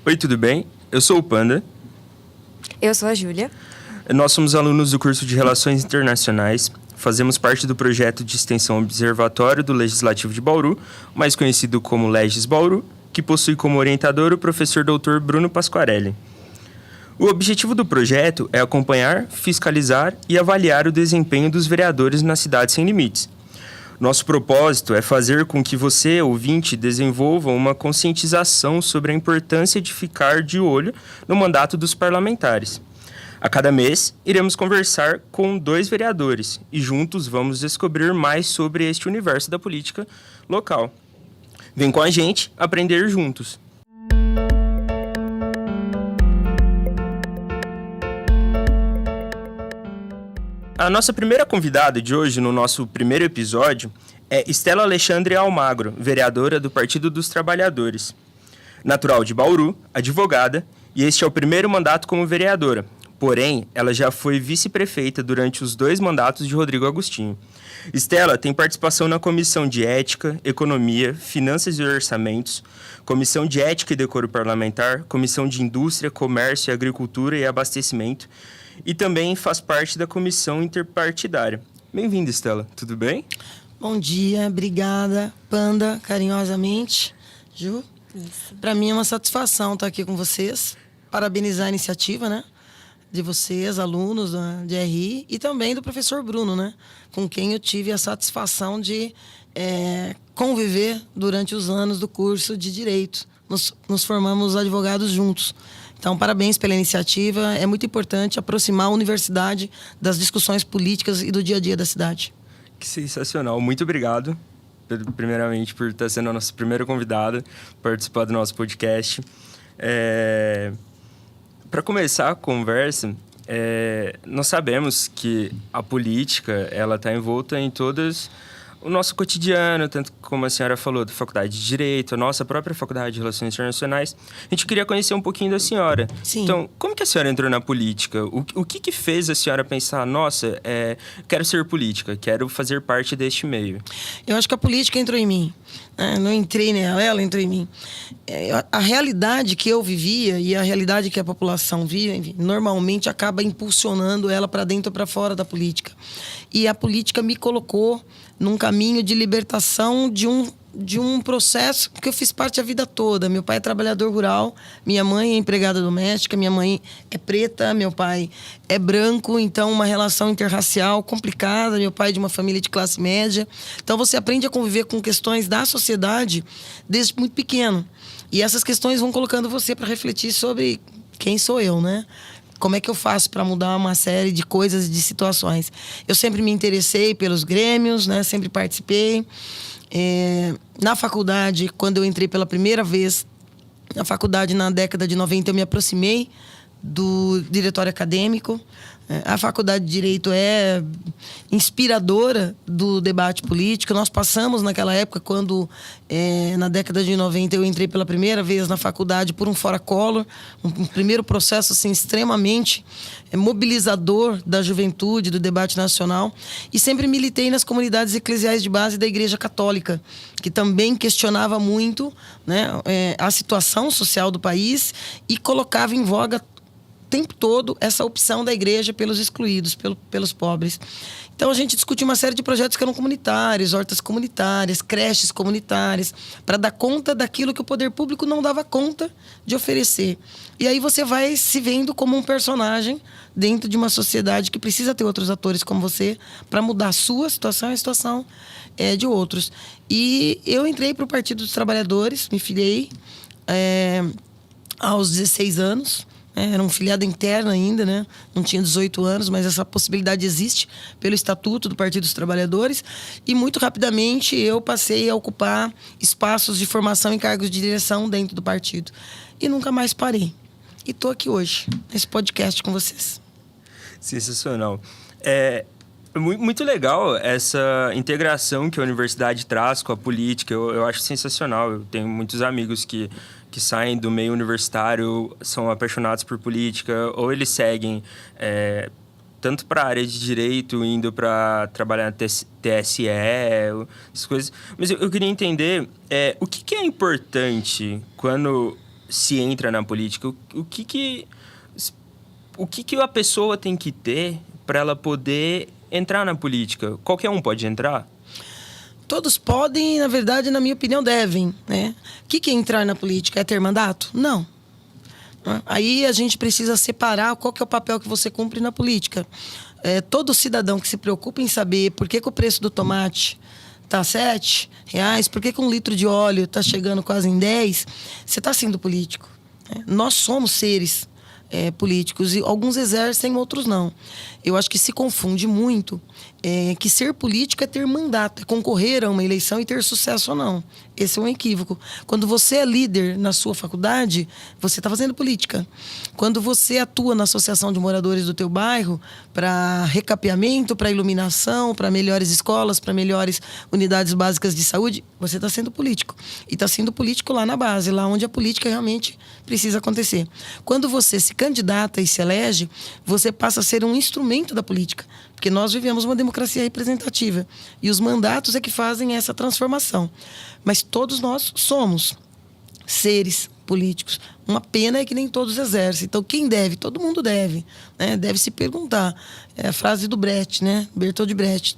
Oi, tudo bem? Eu sou o Panda. Eu sou a Júlia. Nós somos alunos do curso de Relações Internacionais. Fazemos parte do projeto de extensão Observatório do Legislativo de Bauru, mais conhecido como Legis Bauru, que possui como orientador o professor Dr. Bruno Pasquarelli. O objetivo do projeto é acompanhar, fiscalizar e avaliar o desempenho dos vereadores na Cidade Sem Limites. Nosso propósito é fazer com que você, ouvinte, desenvolva uma conscientização sobre a importância de ficar de olho no mandato dos parlamentares. A cada mês, iremos conversar com 2 vereadores e juntos vamos descobrir mais sobre este universo da política local. Vem com a gente aprender juntos. A nossa primeira convidada de hoje, no nosso primeiro episódio, é Estela Alexandre Almagro, vereadora do Partido dos Trabalhadores. Natural de Bauru, advogada, e este é o primeiro mandato como vereadora. Porém, ela já foi vice-prefeita durante os 2 mandatos de Rodrigo Agostinho. Estela tem participação na Comissão de Ética, Economia, Finanças e Orçamentos, Comissão de Ética e Decoro Parlamentar, Comissão de Indústria, Comércio, Agricultura e Abastecimento, e também faz parte da comissão interpartidária. Bem-vinda, Estela. Tudo bem? Bom dia, obrigada, Panda, carinhosamente. Ju, para mim é uma satisfação estar aqui com vocês, parabenizar a iniciativa, né, de vocês, alunos de RI, e também do professor Bruno, né, com quem eu tive a satisfação de conviver durante os anos do curso de Direito. Nos formamos advogados juntos. Então, parabéns pela iniciativa. É muito importante aproximar a universidade das discussões políticas e do dia a dia da cidade. Que sensacional. Muito obrigado, primeiramente, por estar sendo a nossa primeira convidada, participar do nosso podcast. Para começar a conversa, nós sabemos que a política ela está envolta em todas o nosso cotidiano, tanto como a senhora falou, da Faculdade de Direito, a nossa própria Faculdade de Relações Internacionais. A gente queria conhecer um pouquinho da senhora. Sim. Então, como que a senhora entrou na política? O que fez a senhora pensar, nossa, quero ser política, quero fazer parte deste meio? Eu acho que a política entrou em mim. Não entrei nela, ela entrou em mim. A realidade que eu vivia e a realidade que a população vive, normalmente acaba impulsionando ela para dentro ou para fora da política. E a política me colocou num caminho de libertação de um processo que eu fiz parte a vida toda. Meu pai é trabalhador rural, minha mãe é empregada doméstica, minha mãe é preta, meu pai é branco, então uma relação interracial complicada, meu pai é de uma família de classe média. Então você aprende a conviver com questões da sociedade desde muito pequeno. E essas questões vão colocando você para refletir sobre quem sou eu, né? Como é que eu faço para mudar uma série de coisas e de situações? Eu sempre me interessei pelos grêmios, né? Sempre participei. Na faculdade, quando eu entrei pela primeira vez na faculdade, na década de 90, eu me aproximei do diretório acadêmico. A Faculdade de Direito é inspiradora do debate político. Nós passamos naquela época, quando na década de 90 eu entrei pela primeira vez na faculdade por um Fora Collor, um primeiro processo assim, extremamente mobilizador da juventude, do debate nacional, e sempre militei nas comunidades eclesiais de base da Igreja Católica, que também questionava muito, né, a situação social do país e colocava em voga o tempo todo essa opção da igreja pelos excluídos, pelos pobres. Então a gente discutiu uma série de projetos que eram comunitários, hortas comunitárias, creches comunitárias, para dar conta daquilo que o poder público não dava conta de oferecer. E aí você vai se vendo como um personagem dentro de uma sociedade que precisa ter outros atores como você para mudar a sua situação e a situação de outros. E eu entrei para o Partido dos Trabalhadores, me filiei aos 16 anos. Era um filiado interno ainda, né? Não tinha 18 anos, mas essa possibilidade existe pelo Estatuto do Partido dos Trabalhadores. E muito rapidamente eu passei a ocupar espaços de formação em cargos de direção dentro do partido. E nunca mais parei. E estou aqui hoje, nesse podcast com vocês. Sensacional. Muito legal essa integração que a universidade traz com a política. Eu acho sensacional. Eu tenho muitos amigos que saem do meio universitário, são apaixonados por política, ou eles seguem tanto para a área de direito, indo para trabalhar na TSE, essas coisas. Mas eu queria entender o que é importante quando se entra na política? O que a pessoa tem que ter para ela poder entrar na política? Qualquer um pode entrar? Todos podem, na verdade, na minha opinião, devem, né? O que é entrar na política? É ter mandato? Não. Aí a gente precisa separar qual que é o papel que você cumpre na política. Todo cidadão que se preocupa em saber por que o preço do tomate está R$7, por que um litro de óleo está chegando quase em 10, você está sendo político. Nós somos seres políticos e alguns exercem, outros não. Eu acho que se confunde muito que ser político é ter mandato, é concorrer a uma eleição e ter sucesso ou não. Esse é um equívoco. Quando você é líder na sua faculdade, você está fazendo política. Quando você atua na associação de moradores do teu bairro para recapeamento, para iluminação, para melhores escolas, para melhores unidades básicas de saúde, você está sendo político. E está sendo político lá na base, lá onde a política realmente precisa acontecer. Quando você se candidata e se elege, você passa a ser um instrumento da política. Porque nós vivemos uma democracia representativa. E os mandatos é que fazem essa transformação. Mas todos nós somos seres políticos. Uma pena é que nem todos exercem. Então, quem deve? Todo mundo deve. Né? Deve se perguntar. É a frase do Brecht, né? Bertold Brecht.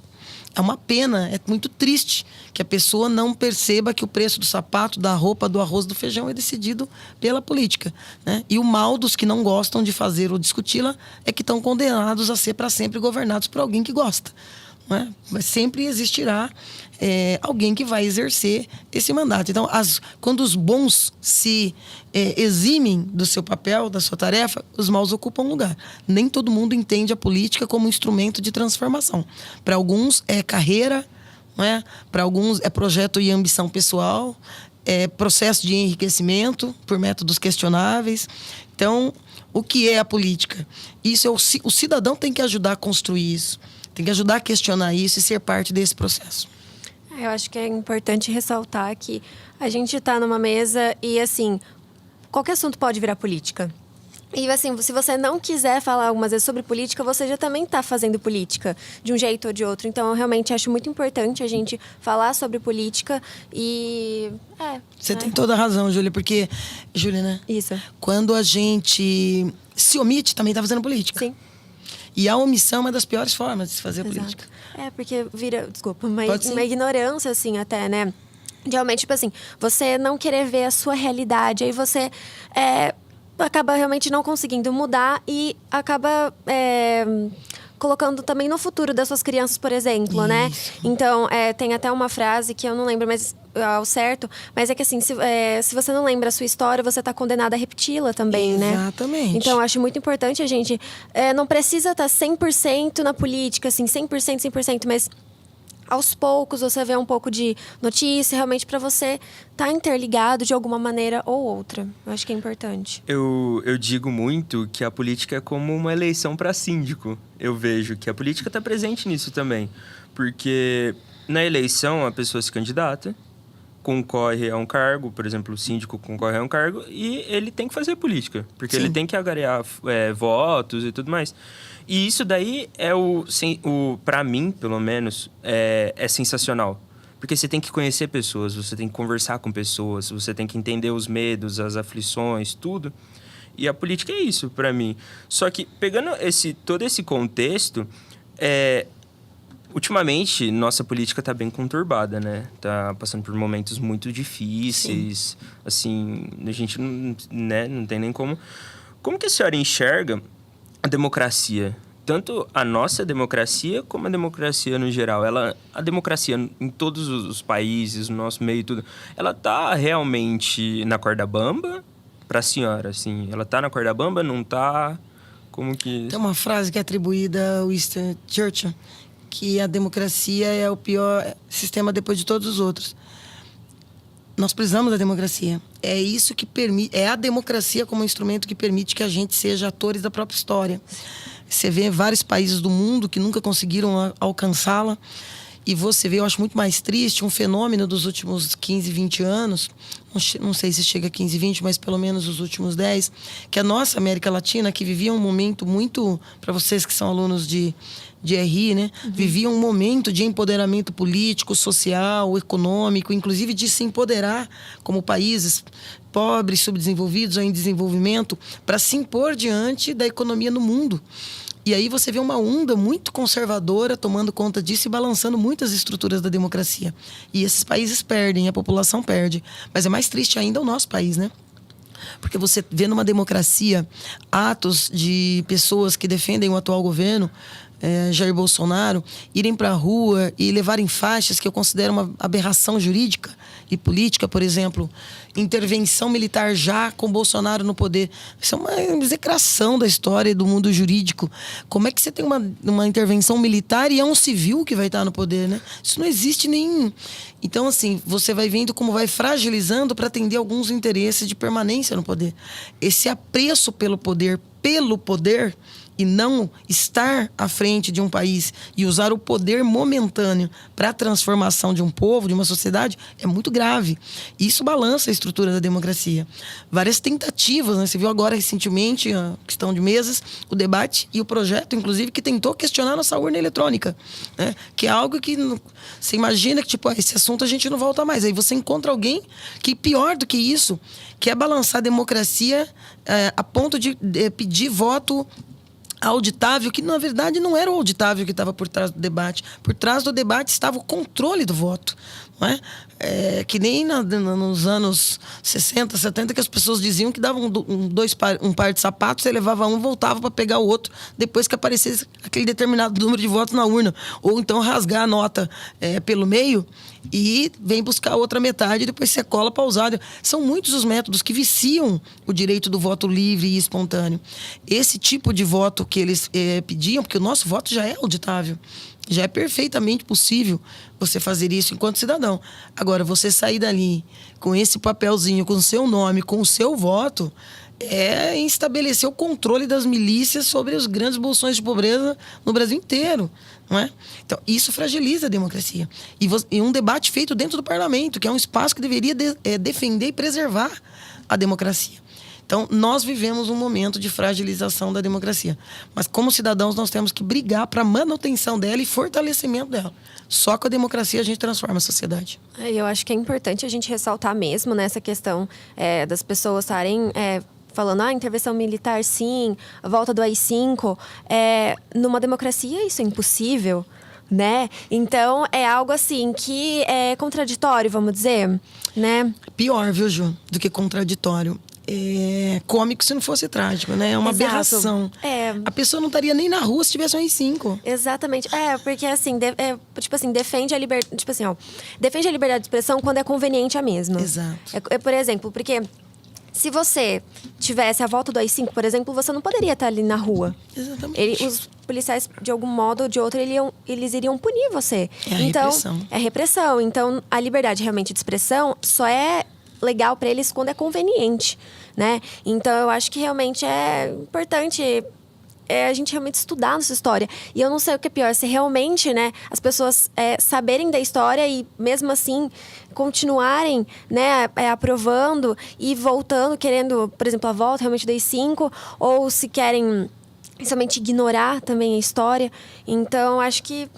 É uma pena, é muito triste que a pessoa não perceba que o preço do sapato, da roupa, do arroz, do feijão é decidido pela política. Né? E o mal dos que não gostam de fazer ou discuti-la é que estão condenados a ser para sempre governados por alguém que gosta. Né? Mas sempre existirá alguém que vai exercer esse mandato. Então, quando os bons se eximem do seu papel, da sua tarefa, os maus ocupam lugar. Nem todo mundo entende a política como um instrumento de transformação. Para alguns é carreira, né? Para alguns é projeto e ambição pessoal, é processo de enriquecimento por métodos questionáveis. Então, o que é a política? Isso o cidadão tem que ajudar a construir isso. Tem que ajudar a questionar isso e ser parte desse processo. Eu acho que é importante ressaltar que a gente está numa mesa e, assim, qualquer assunto pode virar política. E, assim, se você não quiser falar algumas vezes sobre política, você já também está fazendo política, de um jeito ou de outro. Então, eu realmente acho muito importante a gente falar sobre política e... Você tem toda a razão, Júlia, porque... Júlia, né? Isso. Quando a gente se omite, também está fazendo política. Sim. E a omissão é uma das piores formas de se fazer política. Porque vira, desculpa, uma ignorância, assim, até, né? Realmente, tipo assim, você não querer ver a sua realidade, aí você acaba realmente não conseguindo mudar e acaba colocando também no futuro das suas crianças, por exemplo, né? Então, tem até uma frase que eu não lembro mais ao certo, mas é que assim, se você não lembra a sua história, você está condenada a repeti-la também, né? Exatamente. Então, eu acho muito importante a gente... não precisa estar 100% na política, assim, 100%, mas... aos poucos você vê um pouco de notícia, realmente para você estar interligado de alguma maneira ou outra. Eu acho que é importante. Eu digo muito que a política é como uma eleição para síndico. Eu vejo que a política está presente nisso também. Porque na eleição a pessoa se candidata, concorre a um cargo, por exemplo, o síndico concorre a um cargo e ele tem que fazer política. Porque ele tem que agregar votos e tudo mais. E isso daí é para mim, pelo menos, é sensacional. Porque você tem que conhecer pessoas, você tem que conversar com pessoas, você tem que entender os medos, as aflições, tudo. E a política é isso, para mim. Só que, pegando todo esse contexto, ultimamente, nossa política está bem conturbada, né? Tá passando por momentos muito difíceis. Sim. Assim, a gente não tem nem como... Como que a senhora enxerga a democracia? Tanto a nossa democracia como a democracia no geral. A democracia em todos os países, no nosso meio e tudo, ela tá realmente na corda bamba para a senhora, assim? Ela tá na corda bamba, não tá? Como que... Tem uma frase que é atribuída ao Winston Churchill, que a democracia é o pior sistema depois de todos os outros. Nós precisamos da democracia. É isso que permite... É a democracia como instrumento que permite que a gente seja atores da própria história. Você vê vários países do mundo que nunca conseguiram alcançá-la. E você vê, eu acho muito mais triste, um fenômeno dos últimos 15, 20 anos, não sei se chega a 15, 20, mas pelo menos os últimos 10, que a nossa América Latina, que vivia um momento muito, para vocês que são alunos de RI, né? Vivia um momento de empoderamento político, social, econômico, inclusive de se empoderar como países pobres, subdesenvolvidos ou em desenvolvimento, para se impor diante da economia no mundo. E aí você vê uma onda muito conservadora tomando conta disso e balançando muitas estruturas da democracia. E esses países perdem, a população perde. Mas é mais triste ainda o nosso país, né? Porque você vê numa democracia atos de pessoas que defendem o atual governo, Jair Bolsonaro, irem para a rua e levarem faixas que eu considero uma aberração jurídica e política, por exemplo, intervenção militar já com Bolsonaro no poder. Isso é uma execração da história do mundo jurídico. Como é que você tem uma intervenção militar e é um civil que vai estar no poder, né? Isso não existe nem... Então, assim, você vai vendo como vai fragilizando para atender alguns interesses de permanência no poder. Esse apreço pelo poder, e não estar à frente de um país e usar o poder momentâneo para a transformação de um povo, de uma sociedade, é muito grave. Isso balança a estrutura da democracia. Várias tentativas, né? Você viu agora recentemente, a questão de mesas, o debate e o projeto, inclusive, que tentou questionar nossa urna eletrônica, né? Que é algo que você imagina que, tipo, esse assunto a gente não volta mais. Aí você encontra alguém que, pior do que isso, quer balançar a democracia a ponto de pedir voto auditável, que na verdade não era o auditável que estava por trás do debate. Por trás do debate estava o controle do voto. Não é? Que nem nos anos 60, 70, que as pessoas diziam que davam um par de sapatos, você levava um, voltava para pegar o outro, depois que aparecesse aquele determinado número de votos na urna. Ou então rasgar a nota pelo meio e vem buscar a outra metade e depois você cola para usar. São muitos os métodos que viciam o direito do voto livre e espontâneo. Esse tipo de voto que eles pediam, porque o nosso voto já é auditável, já é perfeitamente possível você fazer isso enquanto cidadão. Agora, você sair dali com esse papelzinho, com o seu nome, com o seu voto, é estabelecer o controle das milícias sobre os grandes bolsões de pobreza no Brasil inteiro, não é? Então, isso fragiliza a democracia. E um debate feito dentro do parlamento, que é um espaço que deveria defender e preservar a democracia. Então, nós vivemos um momento de fragilização da democracia. Mas, como cidadãos, nós temos que brigar para a manutenção dela e fortalecimento dela. Só com a democracia a gente transforma a sociedade. Eu acho que é importante a gente ressaltar mesmo nessa questão das pessoas estarem... falando, intervenção militar, sim, a volta do AI-5. Numa democracia, isso é impossível, né? Então, é algo assim que é contraditório, vamos dizer, né? Pior, viu, Ju, do que contraditório. É cômico se não fosse trágico, né? É uma aberração. A pessoa não estaria nem na rua se tivesse um AI-5. Exatamente. Porque assim, defende a liberdade. Tipo assim, defende a liberdade de expressão quando é conveniente a mesma. Exato. Por exemplo, porque se você tivesse a volta do AI-5, por exemplo, você não poderia estar ali na rua. Exatamente. Os policiais, de algum modo ou de outro, eles iriam punir você. Repressão. É repressão. Então, a liberdade realmente de expressão só é legal para eles quando é conveniente, né? Então, eu acho que realmente é importante a gente realmente estudar nossa história. E eu não sei o que é pior, se realmente, né, as pessoas saberem da história e, mesmo assim, continuarem, né, aprovando e voltando, querendo, por exemplo, a volta realmente do AI-5, ou se querem somente ignorar também a história. Então, acho que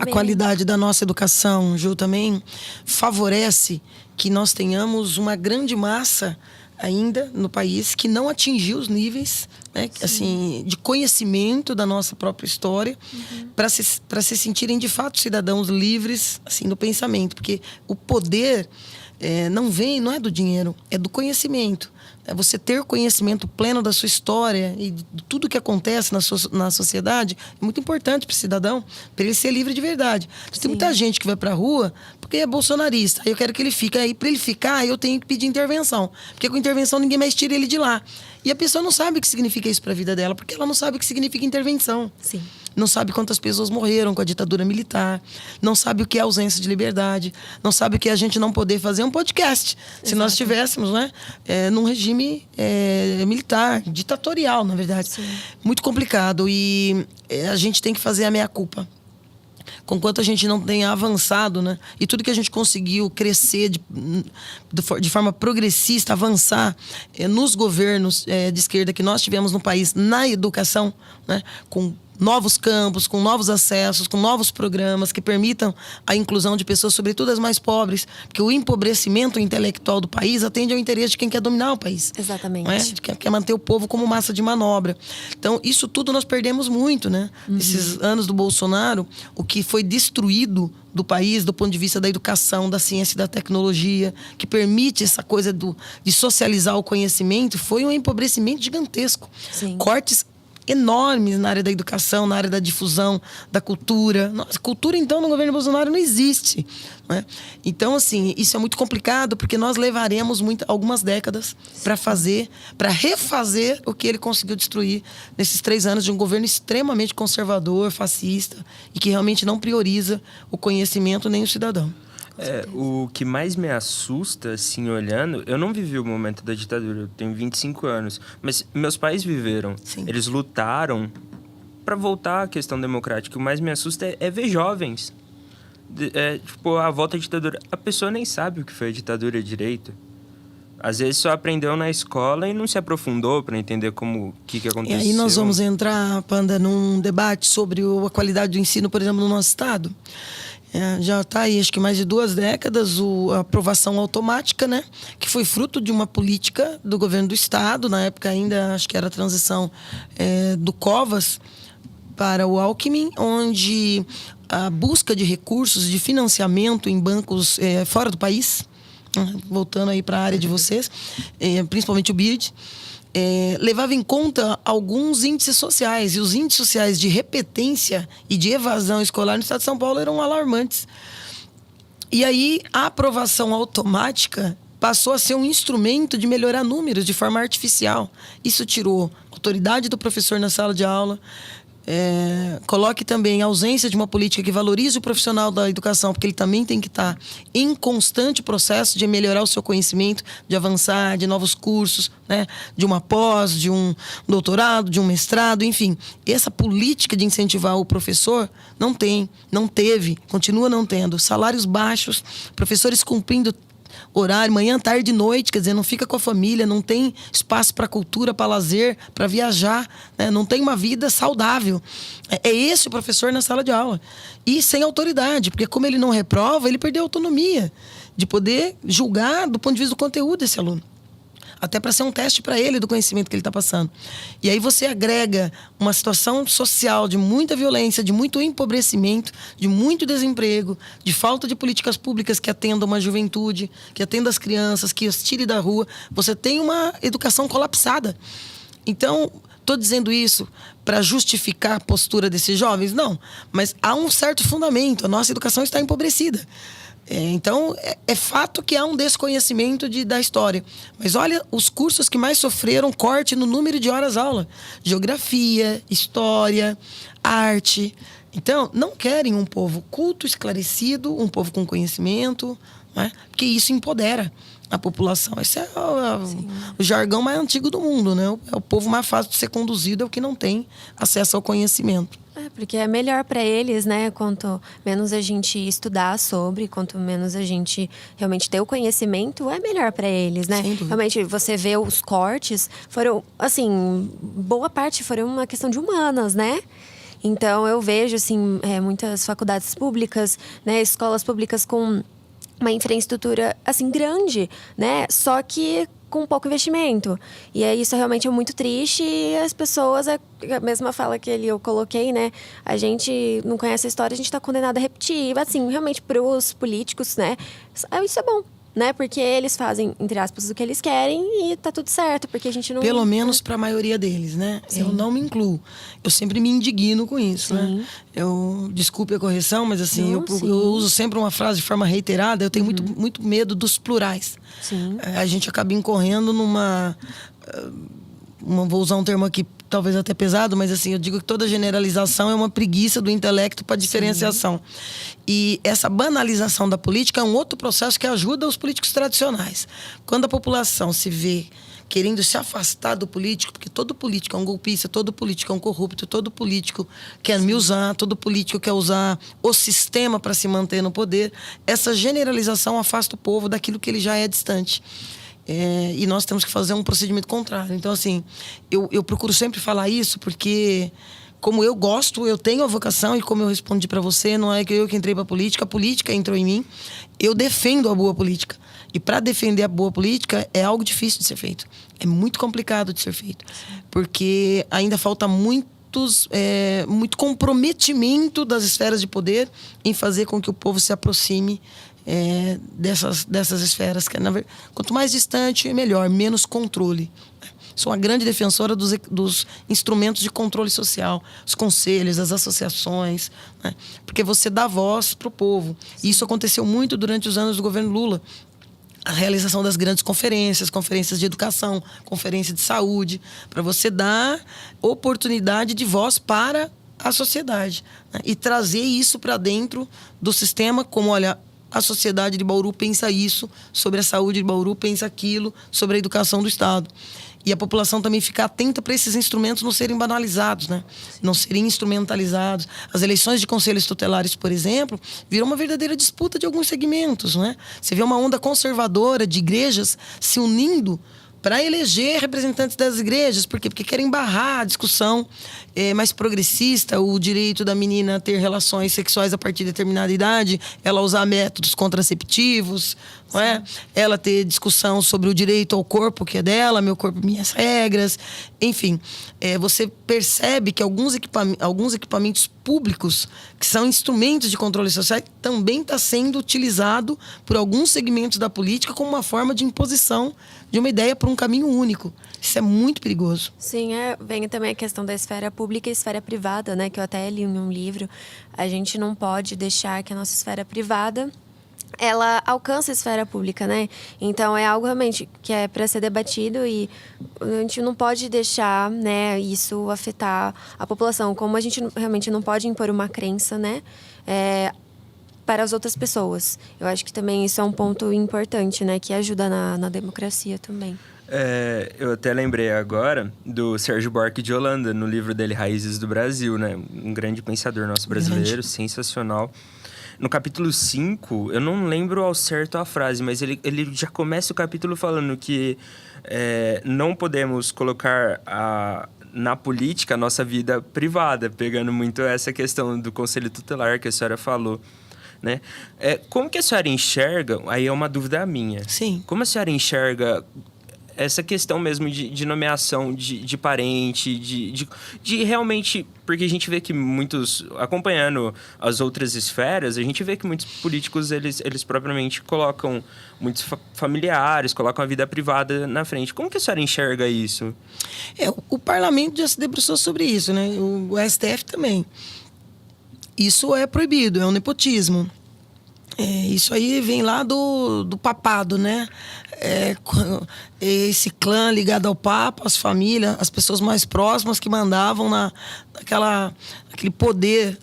a qualidade da nossa educação, Ju, também favorece que nós tenhamos uma grande massa ainda no país que não atingiu os níveis, né, assim, de conhecimento da nossa própria história, para se sentirem de fato cidadãos livres, assim, no pensamento, porque o poder não é do dinheiro, é do conhecimento. É você ter conhecimento pleno da sua história e de tudo que acontece na sociedade é muito importante para o cidadão, para ele ser livre de verdade. Tem muita gente que vai para a rua porque é bolsonarista. Aí eu quero que ele fique. Aí, para ele ficar, eu tenho que pedir intervenção. Porque com intervenção ninguém mais tira ele de lá. E a pessoa não sabe o que significa isso para a vida dela, porque ela não sabe o que significa intervenção. Sim. Não sabe quantas pessoas morreram com a ditadura militar, não sabe o que é ausência de liberdade, não sabe o que é a gente não poder fazer um podcast. Se nós estivéssemos, né, num regime militar, ditatorial, na verdade. Sim. Muito complicado. E a gente tem que fazer a meia-culpa. conquanto a gente não tenha avançado, né? E tudo que a gente conseguiu crescer de forma progressista, avançar nos governos de esquerda que nós tivemos no país, na educação, né? Com novos campos, com novos acessos, com novos programas que permitam a inclusão de pessoas, sobretudo as mais pobres, porque o empobrecimento intelectual do país atende ao interesse de quem quer dominar o país. Exatamente. Não é? De quem quer manter o povo como massa de manobra. Então, isso tudo nós perdemos muito, né? Esses anos do Bolsonaro, o que foi destruído do país, do ponto de vista da educação, da ciência e da tecnologia, que permite essa coisa de socializar o conhecimento, foi um empobrecimento gigantesco. Sim. Cortes enormes na área da educação, na área da difusão, da cultura. Nossa, cultura, então, no governo Bolsonaro não existe. Né? Então, assim, isso é muito complicado, porque nós levaremos algumas décadas para refazer o que ele conseguiu destruir nesses 3 anos de um governo extremamente conservador, fascista, e que realmente não prioriza o conhecimento nem o cidadão. O que mais me assusta, assim, olhando... Eu não vivi o momento da ditadura, eu tenho 25 anos. Mas meus pais viveram. Sim. Eles lutaram para voltar à questão democrática. O mais me assusta é ver jovens. Tipo, a volta à ditadura. A pessoa nem sabe o que foi a ditadura direito. Às vezes só aprendeu na escola e não se aprofundou para entender o que aconteceu. E aí nós vamos entrar, Panda, num debate sobre a qualidade do ensino, por exemplo, no nosso estado. Já está aí, acho que mais de 2 décadas, a aprovação automática, né? Que foi fruto de uma política do governo do estado, na época ainda, acho que era a transição do Covas para o Alckmin, onde a busca de recursos, de financiamento em bancos fora do país, voltando aí para a área de vocês, principalmente o BIRD, levava em conta alguns índices sociais. E os índices sociais de repetência e de evasão escolar no estado de São Paulo eram alarmantes. E aí, a aprovação automática passou a ser um instrumento de melhorar números de forma artificial. Isso tirou a autoridade do professor na sala de aula. Coloque também a ausência de uma política que valorize o profissional da educação, porque ele também tem que estar em constante processo de melhorar o seu conhecimento, de avançar, de novos cursos, né? De uma pós, de um doutorado, de um mestrado, enfim. Essa política de incentivar o professor não teve, continua não tendo. Salários baixos, professores cumprindo horário, manhã, tarde e noite, quer dizer, não fica com a família, não tem espaço para cultura, para lazer, para viajar, né? Não tem uma vida saudável. É esse o professor na sala de aula. E sem autoridade, porque como ele não reprova, ele perdeu a autonomia de poder julgar do ponto de vista do conteúdo desse aluno. Até para ser um teste para ele do conhecimento que ele está passando. E aí você agrega uma situação social de muita violência, de muito empobrecimento, de muito desemprego, de falta de políticas públicas que atendam uma juventude, que atendam as crianças, que as tire da rua. Você tem uma educação colapsada. Então, estou dizendo isso para justificar a postura desses jovens? Não. Mas há um certo fundamento. A nossa educação está empobrecida. Então, é fato que há um desconhecimento da história. Mas olha os cursos que mais sofreram corte no número de horas-aula. Geografia, história, arte. Então, não querem um povo culto, esclarecido, um povo com conhecimento, né? Porque isso empodera a população. Esse é o jargão mais antigo do mundo, né? É o povo mais fácil de ser conduzido, é o que não tem acesso ao conhecimento. Porque é melhor para eles, né? Quanto menos a gente estudar sobre, quanto menos a gente realmente ter o conhecimento, é melhor para eles, né? Realmente, você vê os cortes, foram, assim, boa parte foram uma questão de humanas, né? Então, eu vejo, assim, muitas faculdades públicas, né? Escolas públicas com uma infraestrutura, assim, grande, né? Só que com pouco investimento. E isso realmente é muito triste e as pessoas, a mesma fala que eu coloquei, né? A gente não conhece a história, a gente está condenado a repetir. Assim, realmente, para os políticos, né? Isso é bom, né? Porque eles fazem, entre aspas, o que eles querem e tá tudo certo, porque a gente não... Pelo menos para a maioria deles, né? Sim. Eu não me incluo. Eu sempre me indigno com isso, né? Desculpe a correção, mas assim, eu uso sempre uma frase de forma reiterada. Eu tenho muito medo dos plurais. Sim. A gente acaba incorrendo vou usar um termo aqui, talvez até pesado, mas assim, eu digo que toda generalização é uma preguiça do intelecto para diferenciação. E essa banalização da política é um outro processo que ajuda os políticos tradicionais. Quando a população se vê querendo se afastar do político, porque todo político é um golpista, todo político é um corrupto, todo político quer me usar, todo político quer usar o sistema para se manter no poder, essa generalização afasta o povo daquilo que ele já é distante. E nós temos que fazer um procedimento contrário. Então, assim, eu procuro sempre falar isso porque, como eu gosto, eu tenho a vocação, e como eu respondi para você, não é que eu que entrei para a política entrou em mim. Eu defendo a boa política. E para defender a boa política é algo difícil de ser feito. É muito complicado de ser feito. Porque ainda falta muito comprometimento das esferas de poder em fazer com que o povo se aproxime dessas esferas. Quanto mais distante, melhor, menos controle. Sou uma grande defensora dos instrumentos de controle social, os conselhos, as associações, né? Porque você dá voz para o povo. E isso aconteceu muito durante os anos do governo Lula. A realização das grandes conferências de educação, conferência de saúde, para você dar oportunidade de voz para a sociedade, né? E trazer isso para dentro do sistema, como, olha, a sociedade de Bauru pensa isso, sobre a saúde de Bauru pensa aquilo, sobre a educação do Estado. E a população também ficar atenta para esses instrumentos não serem banalizados, né? Não serem instrumentalizados. As eleições de conselhos tutelares, por exemplo, viram uma verdadeira disputa de alguns segmentos, né? Você vê uma onda conservadora de igrejas se unindo para eleger representantes das igrejas. Por quê? Porque querem barrar a discussão mais progressista, o direito da menina a ter relações sexuais a partir de determinada idade, ela usar métodos contraceptivos, não é? Ela ter discussão sobre o direito ao corpo que é dela, meu corpo, minhas regras. Enfim, você percebe que alguns equipamentos públicos, que são instrumentos de controle social, também está sendo utilizado por alguns segmentos da política como uma forma de imposição de uma ideia por um caminho único. Isso é muito perigoso. Sim, vem também a questão da esfera pública e esfera privada, né? Que eu até li em um livro. A gente não pode deixar que a nossa esfera privada ela alcance a esfera pública, né? Então, é algo realmente que é para ser debatido e a gente não pode deixar, né, isso afetar a população. Como a gente realmente não pode impor uma crença, né, para as outras pessoas. Eu acho que também isso é um ponto importante, né, que ajuda na democracia também. Eu até lembrei agora do Sérgio Buarque de Holanda, no livro dele Raízes do Brasil, né? Um grande pensador nosso brasileiro, sensacional. No capítulo 5, eu não lembro ao certo a frase, mas ele já começa o capítulo falando que não podemos colocar na política a nossa vida privada, pegando muito essa questão do conselho tutelar que a senhora falou, né? Como que a senhora enxerga, aí é uma dúvida minha. Sim. Como a senhora enxerga essa questão mesmo de nomeação de parente, de realmente... Porque a gente vê que muitos... Acompanhando as outras esferas, a gente vê que muitos políticos, eles propriamente colocam muitos familiares, colocam a vida privada na frente. Como que a senhora enxerga isso? O parlamento já se debruçou sobre isso, né? O STF também. Isso é proibido, é um nepotismo. Isso aí vem lá do papado, né? Esse clã ligado ao Papa, as famílias, as pessoas mais próximas que mandavam aquele poder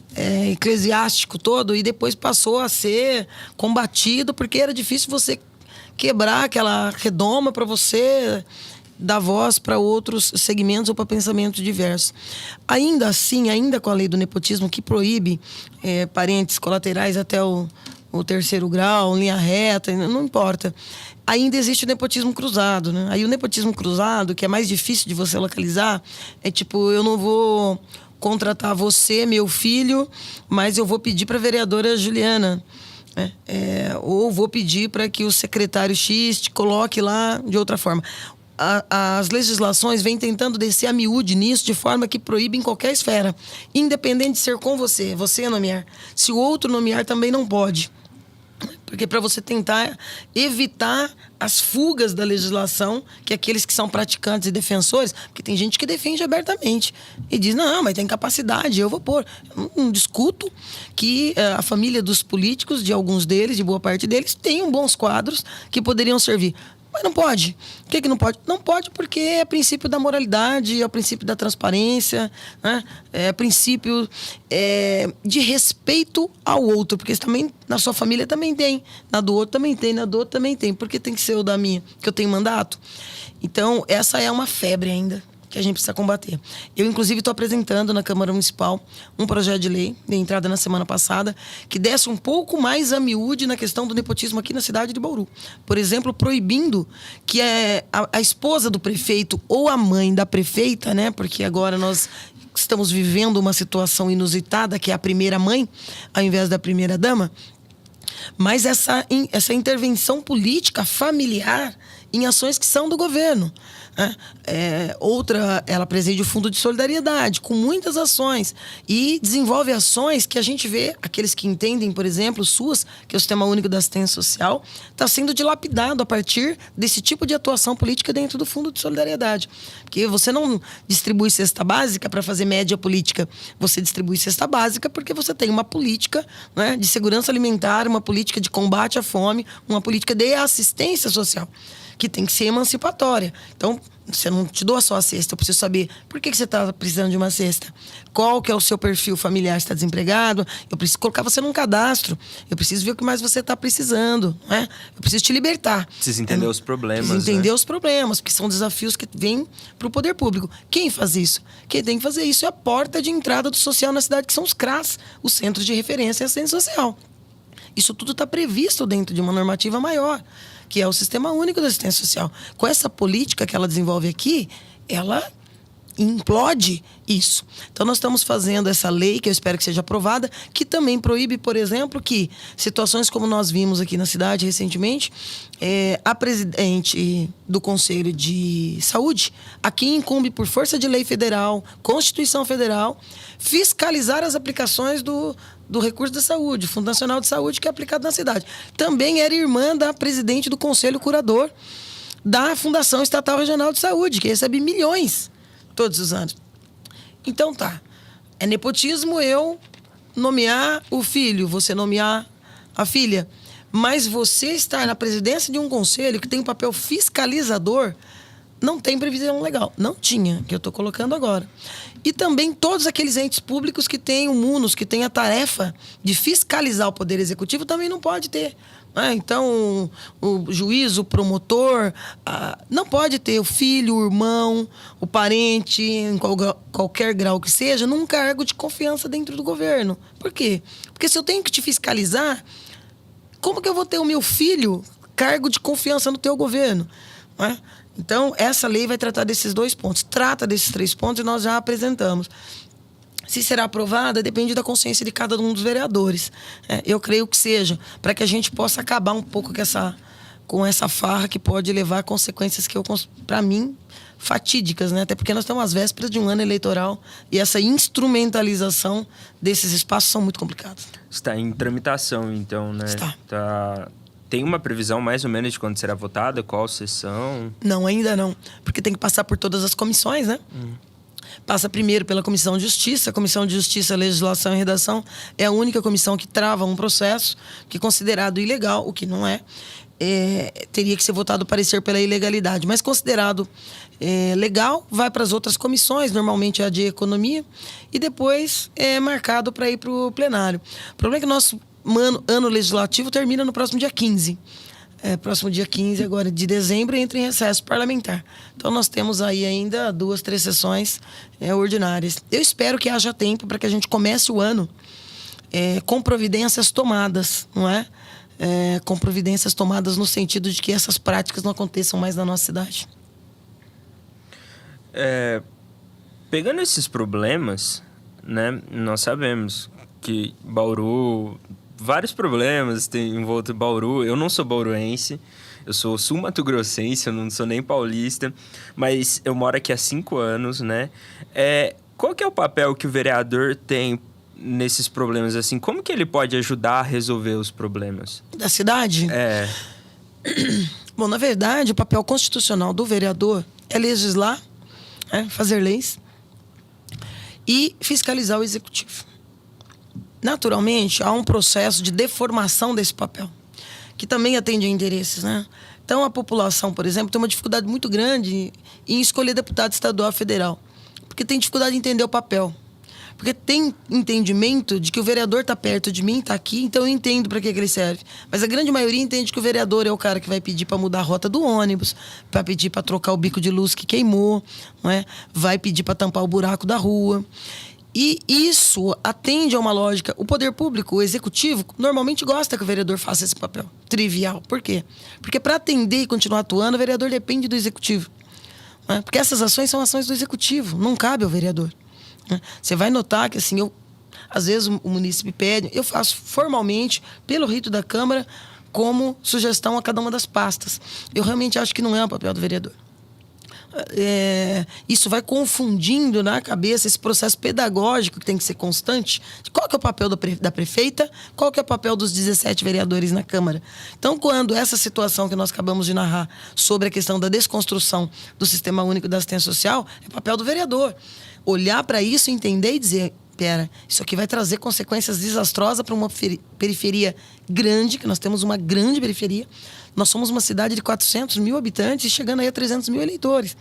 eclesiástico todo, e depois passou a ser combatido porque era difícil você quebrar aquela redoma para você dar voz para outros segmentos ou para pensamentos diversos. Ainda assim, ainda com a lei do nepotismo que proíbe parentes colaterais até o terceiro grau, linha reta, não importa. Ainda existe o nepotismo cruzado, né? Aí o nepotismo cruzado, que é mais difícil de você localizar, é tipo, eu não vou contratar você, meu filho, mas eu vou pedir para a vereadora Juliana. Ou vou pedir para que o secretário X te coloque lá de outra forma. As legislações vêm tentando descer a miúde nisso, de forma que proíbem qualquer esfera, independente de ser com você nomear. Se o outro nomear, também não pode. Porque para você tentar evitar as fugas da legislação, que aqueles que são praticantes e defensores, porque tem gente que defende abertamente e diz, não, mas tem capacidade, eu vou pôr. Eu não discuto que a família dos políticos, de alguns deles, de boa parte deles, tenham bons quadros que poderiam servir. Mas não pode. Por que não pode? Não pode porque é princípio da moralidade, é o princípio da transparência, né? É princípio de respeito ao outro. Porque também, na sua família também tem, na do outro também tem, na do outro também tem. Por que tem que ser o da minha? Que eu tenho mandato? Então, essa é uma febre ainda que a gente precisa combater. Eu, inclusive, estou apresentando na Câmara Municipal um projeto de lei, de entrada na semana passada, que desce um pouco mais a miúde na questão do nepotismo aqui na cidade de Bauru. Por exemplo, proibindo que a esposa do prefeito ou a mãe da prefeita, né? Porque agora nós estamos vivendo uma situação inusitada, que é a primeira mãe, ao invés da primeira dama. Mas essa intervenção política familiar em ações que são do governo. Outra, ela preside o Fundo de Solidariedade, com muitas ações. E desenvolve ações que a gente vê, aqueles que entendem, por exemplo, o SUS, que é o Sistema Único da Assistência Social, está sendo dilapidado a partir desse tipo de atuação política dentro do Fundo de Solidariedade. Porque você não distribui cesta básica para fazer média política. Você distribui cesta básica porque você tem uma política, né, de segurança alimentar, uma política de combate à fome, uma política de assistência social, que tem que ser emancipatória. Então, você não te dou só a cesta, eu preciso saber por que você está precisando de uma cesta. Qual que é o seu perfil familiar? Você está desempregado? Eu preciso colocar você num cadastro. Eu preciso ver o que mais você está precisando, né? Eu preciso te libertar. Precisa entender os problemas. Precisa entender os problemas, porque são desafios que vêm para o poder público. Quem faz isso? Quem tem que fazer isso é a porta de entrada do social na cidade, que são os CRAS, os Centros de Referência e Assistência Social. Isso tudo está previsto dentro de uma normativa maior, que é o Sistema Único da Assistência Social. Com essa política que ela desenvolve aqui, ela implode isso. Então, nós estamos fazendo essa lei, que eu espero que seja aprovada, que também proíbe, por exemplo, que situações como nós vimos aqui na cidade recentemente, a presidente do Conselho de Saúde, aqui incumbe por força de lei federal, Constituição Federal, fiscalizar as aplicações do recurso da saúde, Fundo Nacional de Saúde, que é aplicado na cidade. Também era irmã da presidente do Conselho Curador da Fundação Estatal Regional de Saúde, que recebe milhões todos os anos. Então tá, é nepotismo eu nomear o filho, você nomear a filha, mas você estar na presidência de um conselho que tem um papel fiscalizador, não tem previsão legal. Não tinha, que eu estou colocando agora. E também todos aqueles entes públicos que têm o MUNOS, que têm a tarefa de fiscalizar o Poder Executivo, também não pode ter. Então, o juiz, o promotor, não pode ter o filho, o irmão, o parente, em qualquer grau que seja, num cargo de confiança dentro do governo. Por quê? Porque se eu tenho que te fiscalizar, como que eu vou ter o meu filho cargo de confiança no teu governo? Então, essa lei vai tratar desses 2 pontos. Trata desses 3 pontos e nós já apresentamos. Se será aprovada, depende da consciência de cada um dos vereadores. Eu creio que seja, para que a gente possa acabar um pouco com essa farra que pode levar a consequências que, para mim, fatídicas, né? Até porque nós estamos às vésperas de um ano eleitoral e essa instrumentalização desses espaços são muito complicados. Está em tramitação, então, né? Está. Tem uma previsão mais ou menos de quando será votada? Qual sessão? Não, ainda não. Porque tem que passar por todas as comissões, né? Passa primeiro pela Comissão de Justiça. A Comissão de Justiça, Legislação e Redação é a única comissão que trava um processo que é considerado ilegal, o que não é. Teria que ser votado o parecer pela ilegalidade. Mas considerado legal, vai para as outras comissões, normalmente a de Economia, e depois é marcado para ir para o plenário. O problema é que o nosso ano legislativo termina no próximo dia 15. Próximo dia 15, agora de dezembro, entra em recesso parlamentar. Então, nós temos aí ainda 2, 3 sessões ordinárias. Eu espero que haja tempo para que a gente comece o ano com providências tomadas, não é? Com providências tomadas no sentido de que essas práticas não aconteçam mais na nossa cidade. Pegando esses problemas, né, nós sabemos que Bauru... Vários problemas tem envolto Bauru. Eu não sou bauruense, eu sou sul-mato-grossense, eu não sou nem paulista, mas eu moro aqui há 5 anos, né? Qual que é o papel que o vereador tem nesses problemas, assim? Como que ele pode ajudar a resolver os problemas? Da cidade? Bom, na verdade, o papel constitucional do vereador é legislar, fazer leis e fiscalizar o executivo. Naturalmente, há um processo de deformação desse papel, que também atende a interesses, né? Então, a população, por exemplo, tem uma dificuldade muito grande em escolher deputado estadual e federal. Porque tem dificuldade em entender o papel. Porque tem entendimento de que o vereador está perto de mim, está aqui, então eu entendo para que ele serve. Mas a grande maioria entende que o vereador é o cara que vai pedir para mudar a rota do ônibus, vai pedir para trocar o bico de luz que queimou, não é? Vai pedir para tampar o buraco da rua. E isso atende a uma lógica. O poder público, o executivo, normalmente gosta que o vereador faça esse papel trivial. Por quê? Porque para atender e continuar atuando, o vereador depende do executivo. Não é? Porque essas ações são ações do executivo, não cabe ao vereador. Você vai notar que, assim, às vezes o munícipe pede, eu faço formalmente, pelo rito da Câmara, como sugestão a cada uma das pastas. Eu realmente acho que não é o papel do vereador. Isso vai confundindo na cabeça esse processo pedagógico que tem que ser constante. Qual que é o papel da prefeita? Qual que é o papel dos 17 vereadores na Câmara? Então, quando essa situação que nós acabamos de narrar sobre a questão da desconstrução do Sistema Único da Assistência Social, é papel do vereador. Olhar para isso, entender e dizer, pera, isso aqui vai trazer consequências desastrosas para uma periferia grande, que nós temos uma grande periferia. Nós somos uma cidade de 400 mil habitantes, chegando aí a 300 mil eleitores.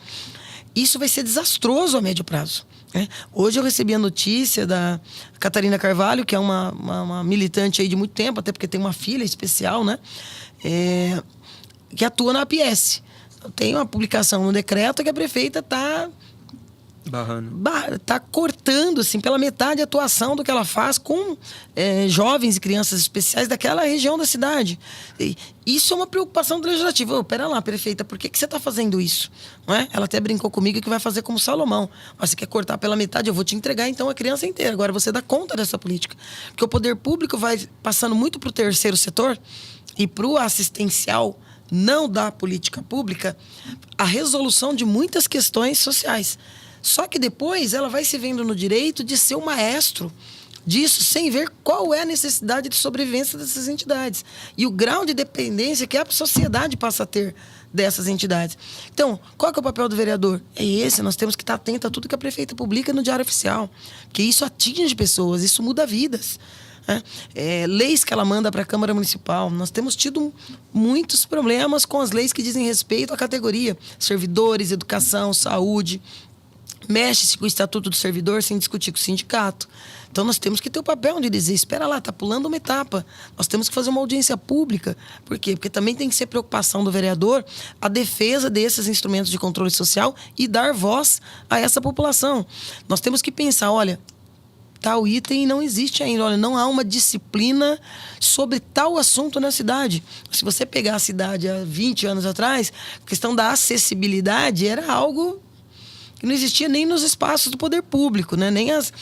Isso vai ser desastroso a médio prazo. Né? Hoje eu recebi a notícia da Catarina Carvalho, que é uma militante aí de muito tempo, até porque tem uma filha especial, né? Que atua na APS. Tem uma publicação no decreto que a prefeita está cortando assim, pela metade a atuação do que ela faz com jovens e crianças especiais daquela região da cidade. E isso é uma preocupação do legislativo. Pera lá, prefeita, por que você está fazendo isso? Não é? Ela até brincou comigo que vai fazer como Salomão. Você quer cortar pela metade, eu vou te entregar então a criança inteira. Agora você dá conta dessa política. Porque o poder público vai passando muito para o terceiro setor e para o assistencial, não da política pública, a resolução de muitas questões sociais. Só que depois ela vai se vendo no direito de ser o maestro disso, sem ver qual é a necessidade de sobrevivência dessas entidades. E o grau de dependência que a sociedade passa a ter dessas entidades. Então, qual que é o papel do vereador? É esse, nós temos que estar atento a tudo que a prefeita publica no Diário Oficial. Porque isso atinge pessoas, isso muda vidas. Leis que ela manda para a Câmara Municipal. Nós temos tido muitos problemas com as leis que dizem respeito à categoria. Servidores, educação, saúde. Mexe-se com o Estatuto do Servidor sem discutir com o sindicato. Então, nós temos que ter o papel de dizer, espera lá, está pulando uma etapa. Nós temos que fazer uma audiência pública. Por quê? Porque também tem que ser preocupação do vereador a defesa desses instrumentos de controle social e dar voz a essa população. Nós temos que pensar, olha, tal item não existe ainda. Olha, não há uma disciplina sobre tal assunto na cidade. Se você pegar a cidade há 20 anos atrás, a questão da acessibilidade era algo que não existia nem nos espaços do poder público, né? Nem as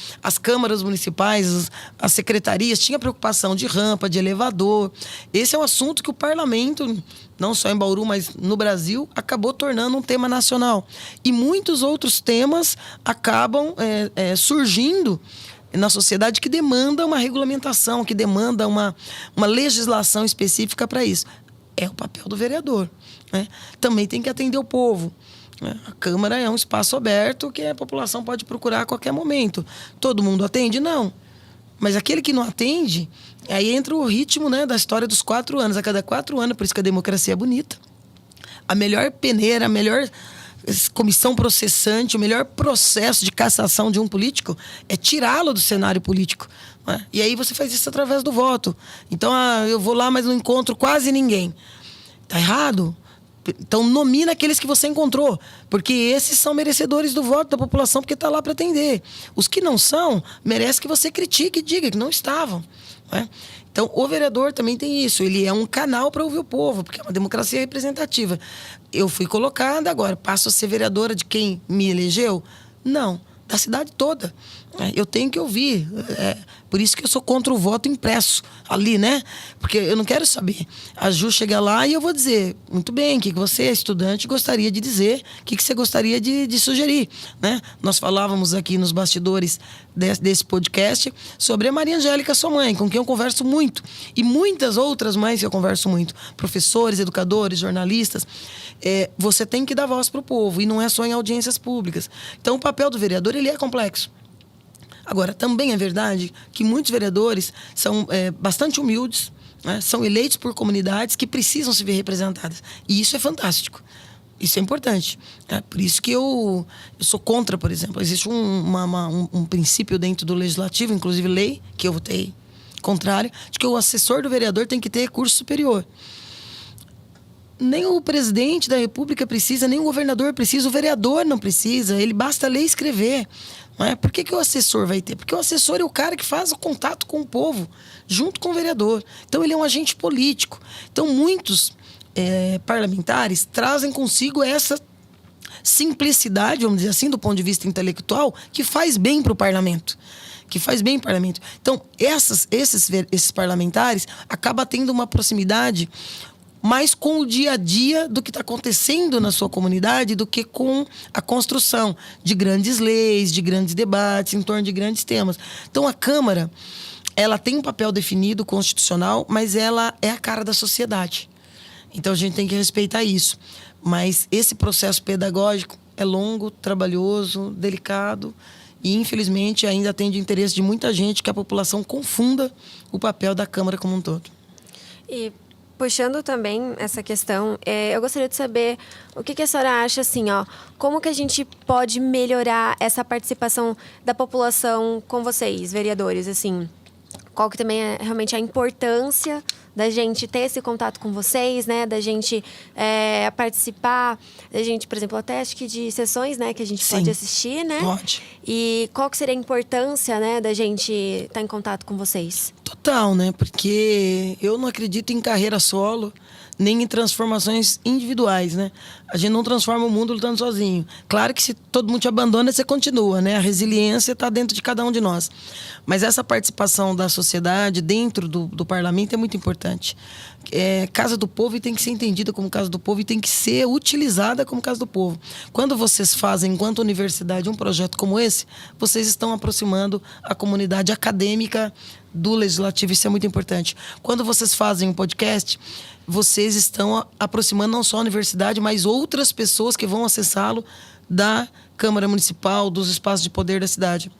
câmaras municipais, as secretarias tinham preocupação de rampa, de elevador. Esse é um assunto que o parlamento, não só em Bauru, mas no Brasil, acabou tornando um tema nacional. E muitos outros temas acabam surgindo na sociedade que demanda uma regulamentação, que demanda uma legislação específica para isso. É o papel do vereador, né? Também tem que atender o povo. A Câmara é um espaço aberto que a população pode procurar a qualquer momento. Todo mundo atende? Não. Mas aquele que não atende, aí entra o ritmo, né, da história dos 4 anos. A cada 4 anos, por isso que a democracia é bonita. A melhor peneira, a melhor comissão processante, o melhor processo de cassação de um político é tirá-lo do cenário político. Né? E aí você faz isso através do voto. Então, eu vou lá, mas não encontro quase ninguém. Tá errado? Então, nomina aqueles que você encontrou, porque esses são merecedores do voto da população, porque está lá para atender. Os que não são, merece que você critique e diga que não estavam. Né? Então, o vereador também tem isso. Ele é um canal para ouvir o povo, porque é uma democracia representativa. Eu fui colocada, agora passo a ser vereadora de quem me elegeu? Não, da cidade toda. Eu tenho que ouvir. Por isso que eu sou contra o voto impresso ali, né? Porque eu não quero saber. A Ju chega lá e eu vou dizer, muito bem, o que você, estudante, gostaria de dizer, o que você gostaria de sugerir, né? Nós falávamos aqui nos bastidores desse podcast sobre a Maria Angélica, sua mãe, com quem eu converso muito. E muitas outras mães que eu converso muito. Professores, educadores, jornalistas. Você tem que dar voz para o povo, e não é só em audiências públicas. Então, o papel do vereador, ele é complexo. Agora, também é verdade que muitos vereadores são bastante humildes, né? São eleitos por comunidades que precisam se ver representadas. E isso é fantástico. Isso é importante. Por isso que eu sou contra, por exemplo. Existe um princípio dentro do legislativo, inclusive lei, que eu votei contrário, de que o assessor do vereador tem que ter curso superior. Nem o presidente da República precisa, nem o governador precisa, o vereador não precisa. Ele basta ler e escrever. Não é? Por que o assessor vai ter? Porque o assessor é o cara que faz o contato com o povo, junto com o vereador. Então, ele é um agente político. Então, muitos parlamentares trazem consigo essa simplicidade, vamos dizer assim, do ponto de vista intelectual, que faz bem para o parlamento. Então, esses parlamentares acabam tendo uma proximidade mais com o dia a dia do que está acontecendo na sua comunidade do que com a construção de grandes leis, de grandes debates em torno de grandes temas. Então, a Câmara, ela tem um papel definido, constitucional, mas ela é a cara da sociedade. Então, a gente tem que respeitar isso. Mas esse processo pedagógico é longo, trabalhoso, delicado e, infelizmente, ainda tem de interesse de muita gente que a população confunda o papel da Câmara como um todo. E, puxando também essa questão, eu gostaria de saber o que a senhora acha, assim, como que a gente pode melhorar essa participação da população com vocês, vereadores, assim? Qual que também é realmente a importância da gente ter esse contato com vocês, né? Da gente participar, da gente, por exemplo, até acho que de sessões, né? Que a gente pode assistir, né? Pode. E qual que seria a importância, né? Da gente estar em contato com vocês? Total, né? Porque eu não acredito em carreira solo, nem em transformações individuais, né? A gente não transforma o mundo lutando sozinho. Claro que se todo mundo te abandona, você continua, né? A resiliência está dentro de cada um de nós. Mas essa participação da sociedade dentro do parlamento é muito importante. Casa do Povo tem que ser entendida como Casa do Povo e tem que ser utilizada como Casa do Povo. Quando vocês fazem, enquanto universidade, um projeto como esse, vocês estão aproximando a comunidade acadêmica do Legislativo. Isso é muito importante. Quando vocês fazem um podcast, vocês estão aproximando não só a universidade, mas outras pessoas que vão acessá-lo da Câmara Municipal, dos espaços de poder da cidade.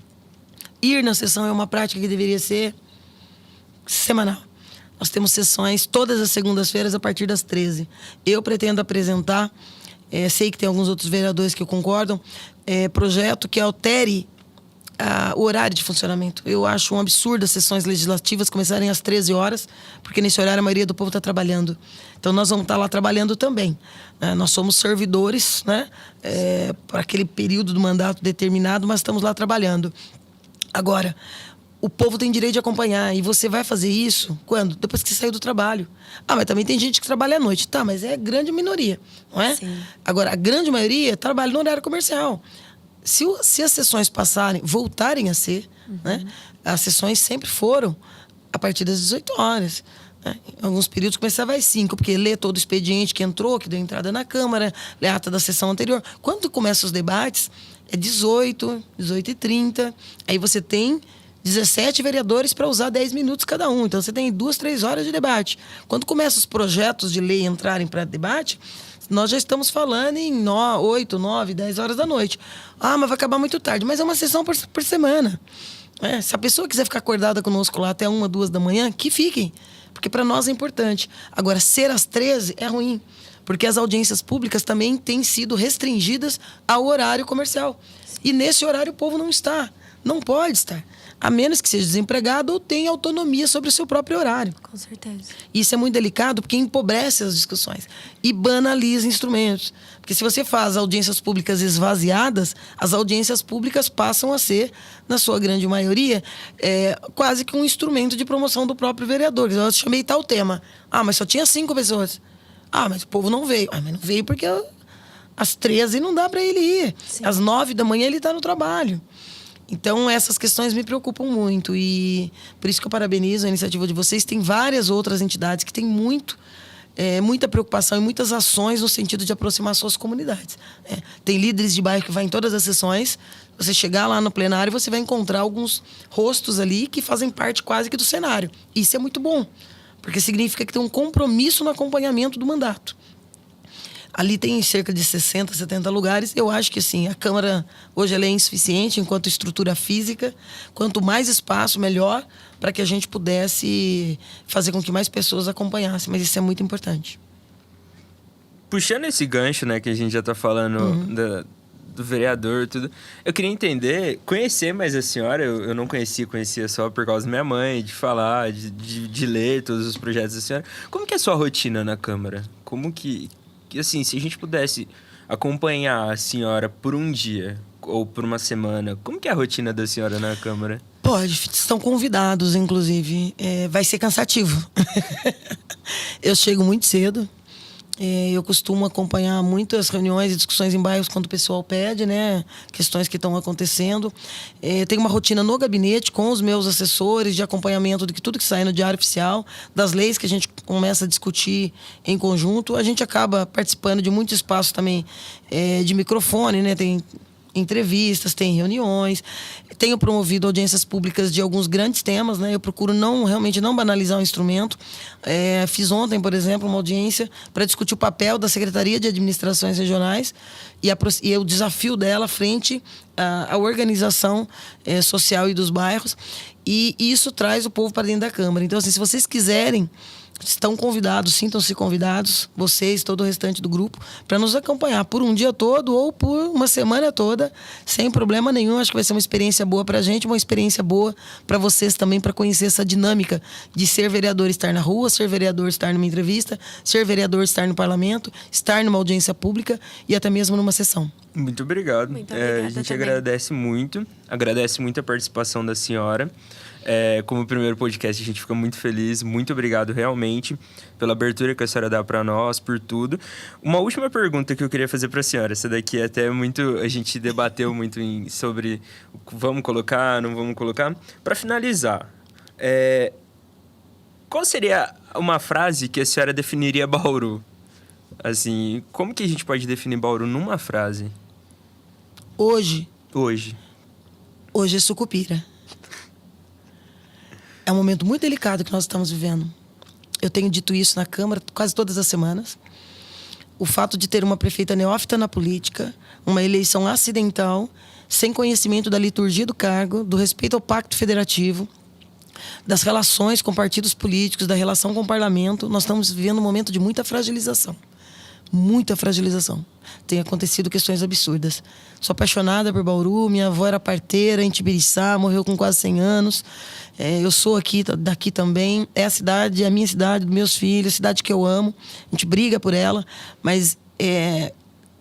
Ir na sessão é uma prática que deveria ser semanal. Nós temos sessões todas as segundas-feiras a partir das 13. Eu pretendo apresentar, sei que tem alguns outros vereadores que concordam, projeto que altere o horário de funcionamento. Eu acho um absurdo as sessões legislativas começarem às 13 horas, porque nesse horário a maioria do povo está trabalhando. Então, nós vamos estar lá trabalhando também. Nós somos servidores, né? Para aquele período do mandato determinado, mas estamos lá trabalhando. Agora, o povo tem direito de acompanhar. E você vai fazer isso quando? Depois que você saiu do trabalho. Mas também tem gente que trabalha à noite. Tá, mas é a grande minoria, não é? Sim. Agora, a grande maioria trabalha no horário comercial. Se as sessões voltarem a ser, né? As sessões sempre foram a partir das 18 horas. Né? Em alguns períodos começava às 5, porque lê todo o expediente que entrou, que deu entrada na Câmara, lê a ata da sessão anterior. Quando começam os debates, é 18, 18h30. Aí você tem 17 vereadores para usar 10 minutos cada um. Então, você tem 2, 3 horas de debate. Quando começam os projetos de lei entrarem para debate, nós já estamos falando em 8, 9, 10 horas da noite. Mas vai acabar muito tarde. Mas é uma sessão por semana. Se a pessoa quiser ficar acordada conosco lá até 1, 2 da manhã, que fiquem. Porque para nós é importante. Agora, ser às 13 é ruim. Porque as audiências públicas também têm sido restringidas ao horário comercial. E nesse horário o povo não está. Não pode estar. A menos que seja desempregado ou tenha autonomia sobre o seu próprio horário. Com certeza. Isso é muito delicado porque empobrece as discussões e banaliza instrumentos. Porque se você faz audiências públicas esvaziadas, as audiências públicas passam a ser, na sua grande maioria, quase que um instrumento de promoção do próprio vereador. Eu chamei tal tema. Mas só tinha 5 pessoas. Mas o povo não veio. Mas não veio porque às 13 não dá para ele ir. Sim. Às 9 da manhã ele está no trabalho. Então, essas questões me preocupam muito e por isso que eu parabenizo a iniciativa de vocês. Tem várias outras entidades que têm muita preocupação e muitas ações no sentido de aproximar suas comunidades. Tem líderes de bairro que vão em todas as sessões. Você chegar lá no plenário, você vai encontrar alguns rostos ali que fazem parte quase que do cenário. Isso é muito bom, porque significa que tem um compromisso no acompanhamento do mandato. Ali tem cerca de 60, 70 lugares. Eu acho que, assim, a Câmara hoje ela é insuficiente enquanto estrutura física. Quanto mais espaço, melhor, para que a gente pudesse fazer com que mais pessoas acompanhassem. Mas isso é muito importante. Puxando esse gancho, né, que a gente já está falando do vereador, tudo. Eu queria entender, conhecer mais a senhora. Eu não conhecia só por causa da minha mãe, de falar, de ler todos os projetos da senhora. Como que é a sua rotina na Câmara? Como que, assim, se a gente pudesse acompanhar a senhora por um dia ou por uma semana, como que é a rotina da senhora na Câmara? Pode, estão convidados, inclusive. Vai ser cansativo. Eu chego muito cedo. Eu costumo acompanhar muitas reuniões e discussões em bairros quando o pessoal pede, né? Questões que estão acontecendo. Tenho uma rotina no gabinete com os meus assessores de acompanhamento de tudo que sai no Diário Oficial, das leis que a gente começa a discutir em conjunto. A gente acaba participando de muito espaço também de microfone, né? Tem entrevistas, tem reuniões. Tenho promovido audiências públicas de alguns grandes temas, né? Eu procuro realmente não banalizar o instrumento. Fiz ontem, por exemplo, uma audiência para discutir o papel da Secretaria de Administrações Regionais e o desafio dela frente à organização social e dos bairros. E isso traz o povo para dentro da Câmara. Então, assim, se vocês quiserem, estão convidados, sintam-se convidados, vocês, todo o restante do grupo, para nos acompanhar por um dia todo ou por uma semana toda, sem problema nenhum. Acho que vai ser uma experiência boa para a gente, uma experiência boa para vocês também, para conhecer essa dinâmica de ser vereador, estar na rua, ser vereador, estar numa entrevista, ser vereador, estar no parlamento, estar numa audiência pública e até mesmo numa sessão. Muito obrigado. Muito obrigada a gente também. agradece muito a participação da senhora. Como primeiro podcast, a gente fica muito feliz. Muito obrigado, realmente, pela abertura que a senhora dá para nós, por tudo. Uma última pergunta que eu queria fazer para a senhora. Essa daqui é até muito... A gente debateu muito sobre vamos colocar, não vamos colocar. Para finalizar, qual seria uma frase que a senhora definiria Bauru? Assim, como que a gente pode definir Bauru numa frase? Hoje é Sucupira. É um momento muito delicado que nós estamos vivendo. Eu tenho dito isso na Câmara quase todas as semanas. O fato de ter uma prefeita neófita na política, uma eleição acidental, sem conhecimento da liturgia do cargo, do respeito ao pacto federativo, das relações com partidos políticos, da relação com o parlamento, nós estamos vivendo um momento de muita fragilização. Muita fragilização. Tem acontecido questões absurdas. Sou apaixonada por Bauru, minha avó era parteira em Tibiriçá, morreu com quase 100 anos. Eu sou daqui também. É a cidade, é a minha cidade, dos meus filhos, a cidade que eu amo. A gente briga por ela, mas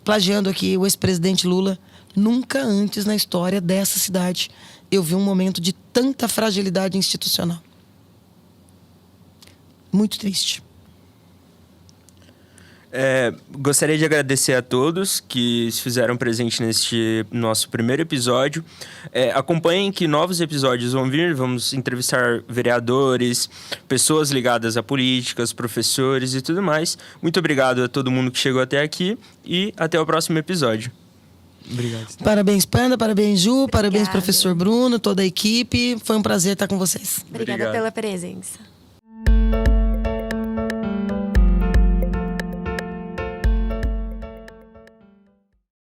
plagiando aqui o ex-presidente Lula, nunca antes na história dessa cidade eu vi um momento de tanta fragilidade institucional. Muito triste. Gostaria de agradecer a todos que se fizeram presente neste nosso primeiro episódio. Acompanhem que novos episódios vão vir. Vamos entrevistar vereadores, pessoas ligadas a políticas, professores e tudo mais. Muito obrigado a todo mundo que chegou até aqui e até o próximo episódio. Obrigado. Parabéns, Panda, parabéns, Ju, parabéns, professor Bruno, toda a equipe. Foi um prazer estar com vocês. Obrigada pela presença.